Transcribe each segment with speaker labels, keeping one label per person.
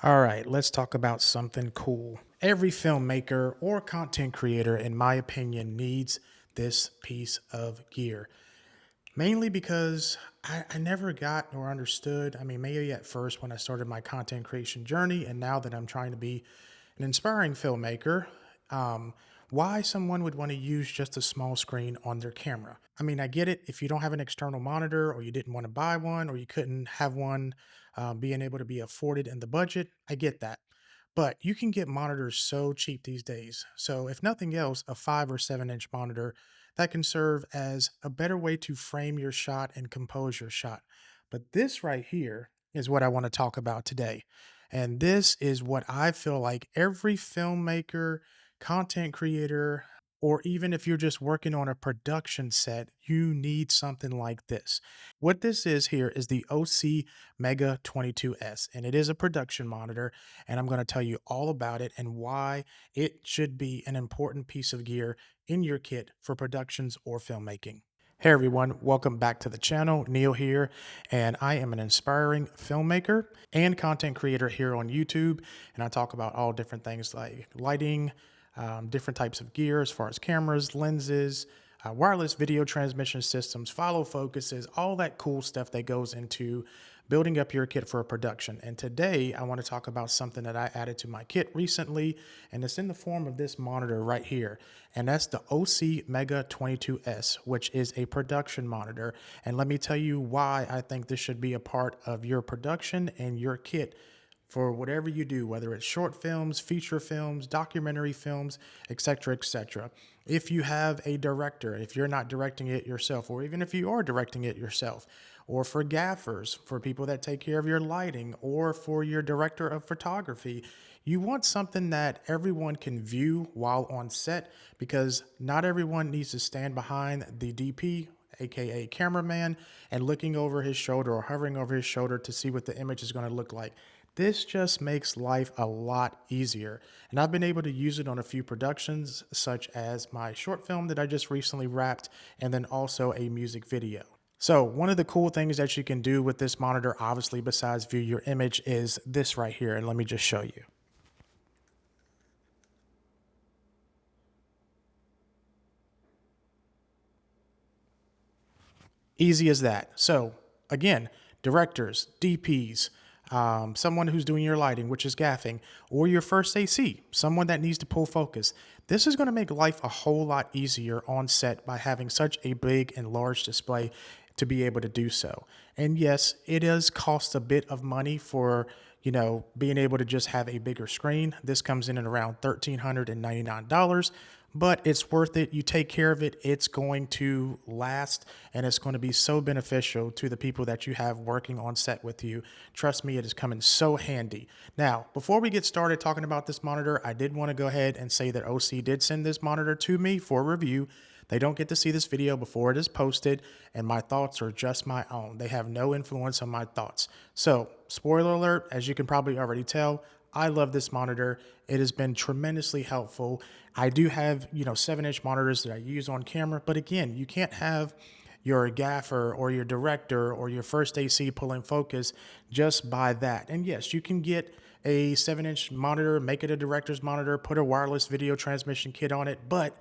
Speaker 1: All right, let's talk about something cool. Every filmmaker or content creator, in my opinion, needs this piece of gear. Mainly because I never got or understood. I mean, maybe at first when I started my content creation journey, and now that I'm trying to be an inspiring filmmaker, um, why someone would want to use just a small screen on their camera. I mean, I get it if you don't have an external monitor or you didn't want to buy one or you couldn't have one being able to be afforded in the budget. I get that. But you can get monitors so cheap these days. So, if nothing else, a 5 or 7 inch monitor that can serve as a better way to frame your shot and compose your shot. But this right here is what I want to talk about today. And this is what I feel like every filmmaker, content creator, or even if you're just working on a production set, you need something like this. What this is here is the OSEE Mega 22S, and it is a production monitor. And I'm going to tell you all about it and why it should be an important piece of gear in your kit for productions or filmmaking. Hey everyone, welcome back to the channel. Neil here, and I am an inspiring filmmaker and content creator here on YouTube. And I talk about all different things like lighting, different types of gear as far as cameras, lenses, wireless video transmission systems, follow focuses, all that cool stuff that goes into building up your kit for a production. And today I want to talk about something that I added to my kit recently, and it's in the form of this monitor right here. And that's the OSEE Mega 22S, which is a production monitor. And let me tell you why I think this should be a part of your production and your kit for whatever you do, whether it's short films, feature films, documentary films, etc., etc. If you have a director, if you're not directing it yourself, or even if you are directing it yourself, or for gaffers, for people that take care of your lighting, or for your director of photography, you want something that everyone can view while on set, because not everyone needs to stand behind the DP, aka cameraman, and looking over his shoulder or hovering over his shoulder to see what the image is going to look like. This just makes life a lot easier. And I've been able to use it on a few productions, such as my short film that I just recently wrapped, and then also a music video. So one of the cool things that you can do with this monitor, obviously besides view your image, is this right here. And let me just show you. Easy as that. So again, directors, DPs, someone who's doing your lighting, which is gaffing, or your first AC, someone that needs to pull focus. This is going to make life a whole lot easier on set by having such a big and large display to be able to do so. And yes, it does cost a bit of money for, being able to just have a bigger screen. This comes in at around $1,399, but it's worth it. You take care of it, it's going to last, and it's going to be so beneficial to the people that you have working on set with you. Trust me, it is coming so handy. Now, before we get started talking about this monitor, I did want to go ahead and say that OC did send this monitor to me for review. They don't get to see this video before it is posted, and my thoughts are just my own. They have no influence on my thoughts. So, spoiler alert, as you can probably already tell, I love this monitor. It has been tremendously helpful. I do have, 7-inch monitors that I use on camera, but again, you can't have your gaffer or your director or your first AC pulling focus just by that. And yes, you can get a 7-inch monitor, make it a director's monitor, put a wireless video transmission kit on it, but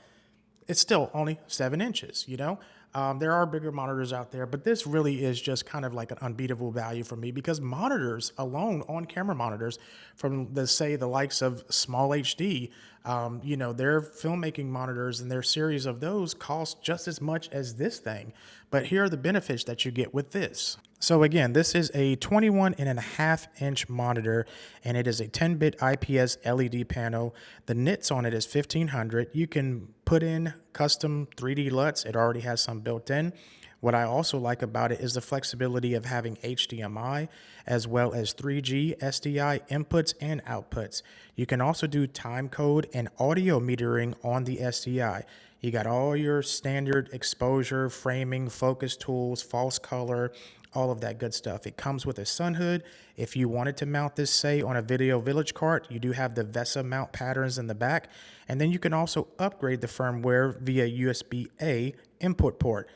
Speaker 1: it's still only 7 inches. There are bigger monitors out there, but this really is just kind of like an unbeatable value for me, because monitors alone, on camera monitors from the likes of Small HD, their filmmaking monitors and their series of those cost just as much as this thing. But here are the benefits that you get with this. So again, this is a 21.5-inch monitor, and it is a 10-bit IPS LED panel. The nits on it is 1500. You can put in custom 3D LUTs. It already has some built in. What I also like about it is the flexibility of having HDMI as well as 3G SDI inputs and outputs. You can also do time code and audio metering on the SDI. You got all your standard exposure, framing, focus tools, false color, all of that good stuff. It comes with a sun hood. If you wanted to mount this, say, on a Video Village cart, you do have the VESA mount patterns in the back. And then you can also upgrade the firmware via USB-A input port.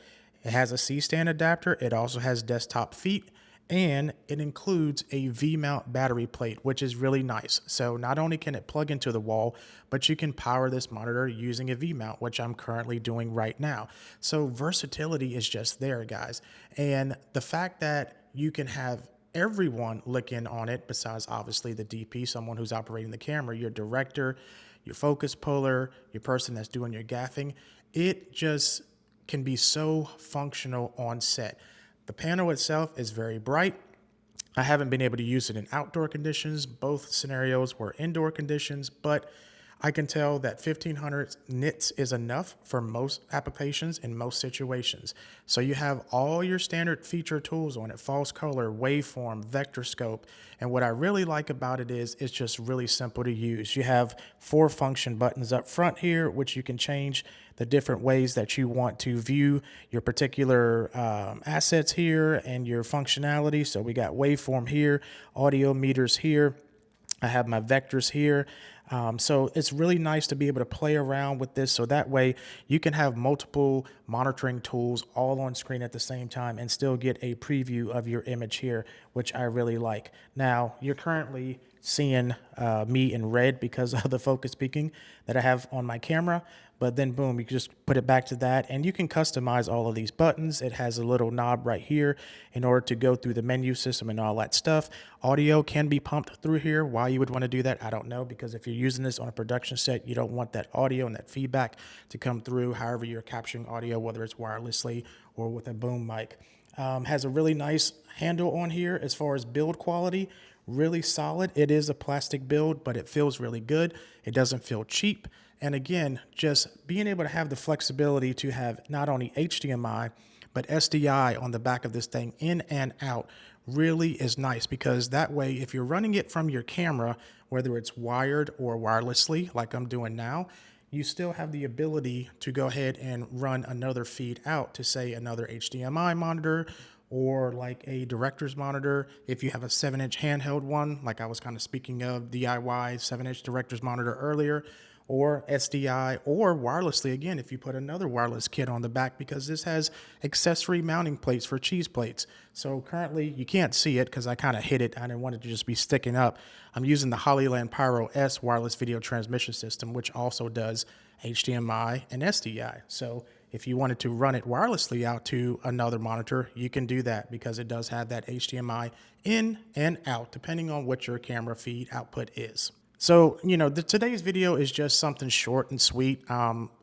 Speaker 1: It has a C-stand adapter. It also has desktop feet. And it includes a V-mount battery plate, which is really nice. So not only can it plug into the wall, but you can power this monitor using a V-mount, which I'm currently doing right now. So versatility is just there, guys. And the fact that you can have everyone look in on it, besides obviously the DP, someone who's operating the camera, your director, your focus puller, your person that's doing your gaffing, it just can be so functional on set. The panel itself is very bright. I haven't been able to use it in outdoor conditions. Both scenarios were indoor conditions, but I can tell that 1500 nits is enough for most applications in most situations. So you have all your standard feature tools on it: false color, waveform, vector scope. And what I really like about it is it's just really simple to use. You have 4 function buttons up front here, which you can change the different ways that you want to view your particular assets here and your functionality. So we got waveform here, audio meters here. I have my vectors here. So it's really nice to be able to play around with this, so that way you can have multiple monitoring tools all on screen at the same time and still get a preview of your image here, which I really like. Now, you're currently seeing me in red because of the focus peaking that I have on my camera. But then boom, you can just put it back to that, and you can customize all of these buttons. It has a little knob right here in order to go through the menu system and all that stuff. Audio can be pumped through here. Why you would want to do that, I don't know, because if you're using this on a production set, you don't want that audio and that feedback to come through however you're capturing audio, whether it's wirelessly or with a boom mic. Has a really nice handle on here as far as build quality. Really solid. It is a plastic build, but it feels really good. It doesn't feel cheap. And again, just being able to have the flexibility to have not only HDMI, but SDI on the back of this thing in and out really is nice, because that way, if you're running it from your camera, whether it's wired or wirelessly, like I'm doing now, you still have the ability to go ahead and run another feed out to, say, another HDMI monitor, or like a director's monitor. If you have a 7-inch handheld one, like I was kind of speaking of DIY 7-inch director's monitor earlier, or SDI, or wirelessly, again, if you put another wireless kit on the back, because this has accessory mounting plates for cheese plates. So currently you can't see it because I kind of hid it. I didn't want it to just be sticking up. I'm using the Hollyland Pyro S wireless video transmission system, which also does HDMI and SDI. So if you wanted to run it wirelessly out to another monitor, you can do that, because it does have that HDMI in and out, depending on what your camera feed output is. So, today's video is just something short and sweet.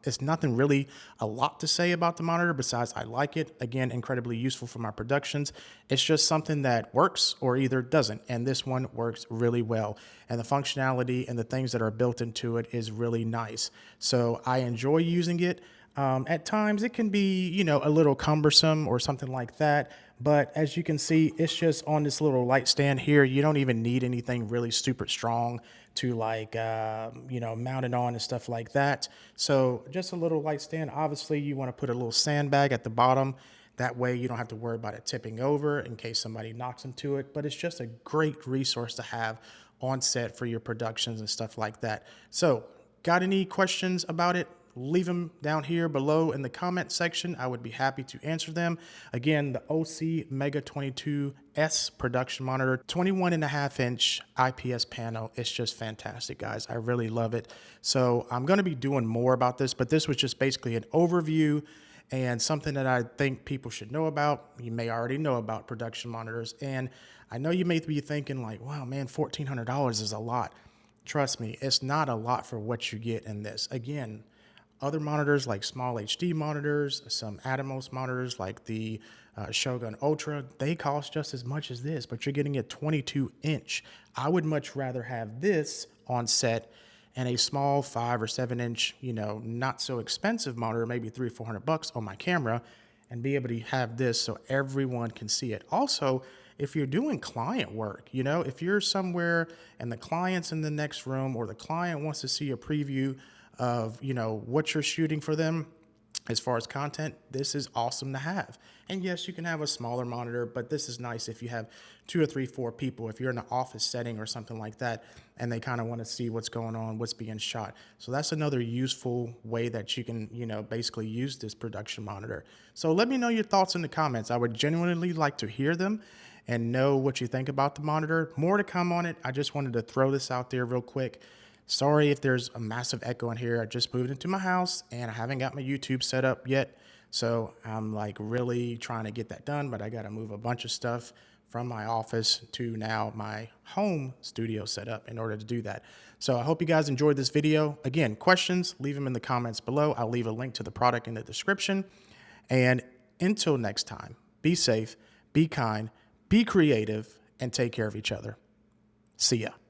Speaker 1: It's nothing really a lot to say about the monitor besides I like it. Again, incredibly useful for my productions. It's just something that works or either doesn't. And this one works really well. And the functionality and the things that are built into it is really nice. So I enjoy using it. At times it can be, a little cumbersome or something like that. But as you can see, it's just on this little light stand here. You don't even need anything really super strong to mount it on and stuff like that. So just a little light stand. Obviously you want to put a little sandbag at the bottom. That way you don't have to worry about it tipping over in case somebody knocks into it. But it's just a great resource to have on set for your productions and stuff like that. So got any questions about it? Leave them down here below in the comment section. I would be happy to answer them. Again, the OSEE Mega 22S production monitor, 21.5-inch IPS panel. It's just fantastic, guys. I really love it. So I'm going to be doing more about this, but this was just basically an overview and something that I think people should know about. You may already know about production monitors. And I know you may be thinking like, wow, man, $1,400 is a lot. Trust me, it's not a lot for what you get in this. Again, other monitors like small HD monitors, some Atomos monitors like the Shogun Ultra, they cost just as much as this, but you're getting a 22-inch. I would much rather have this on set and a small 5 or 7-inch, not so expensive monitor, maybe $300-400 on my camera, and be able to have this so everyone can see it. Also, if you're doing client work, if you're somewhere and the client's in the next room, or the client wants to see a preview of, what you're shooting for them as far as content, this is awesome to have. And yes, you can have a smaller monitor, but this is nice if you have 2 or 3, 4 people, if you're in an office setting or something like that, and they kind of want to see what's going on, what's being shot. So that's another useful way that you can, basically use this production monitor. So let me know your thoughts in the comments. I would genuinely like to hear them. and know what you think about the monitor. More to come on it. I just wanted to throw this out there real quick. Sorry if there's a massive echo in here. I just moved into my house and I haven't got my YouTube set up yet. So I'm like really trying to get that done, but I got to move a bunch of stuff from my office to now my home studio setup in order to do that. So I hope you guys enjoyed this video. Again, questions, leave them in the comments below. I'll leave a link to the product in the description. And until next time, be safe, be kind, be creative, and take care of each other. See ya.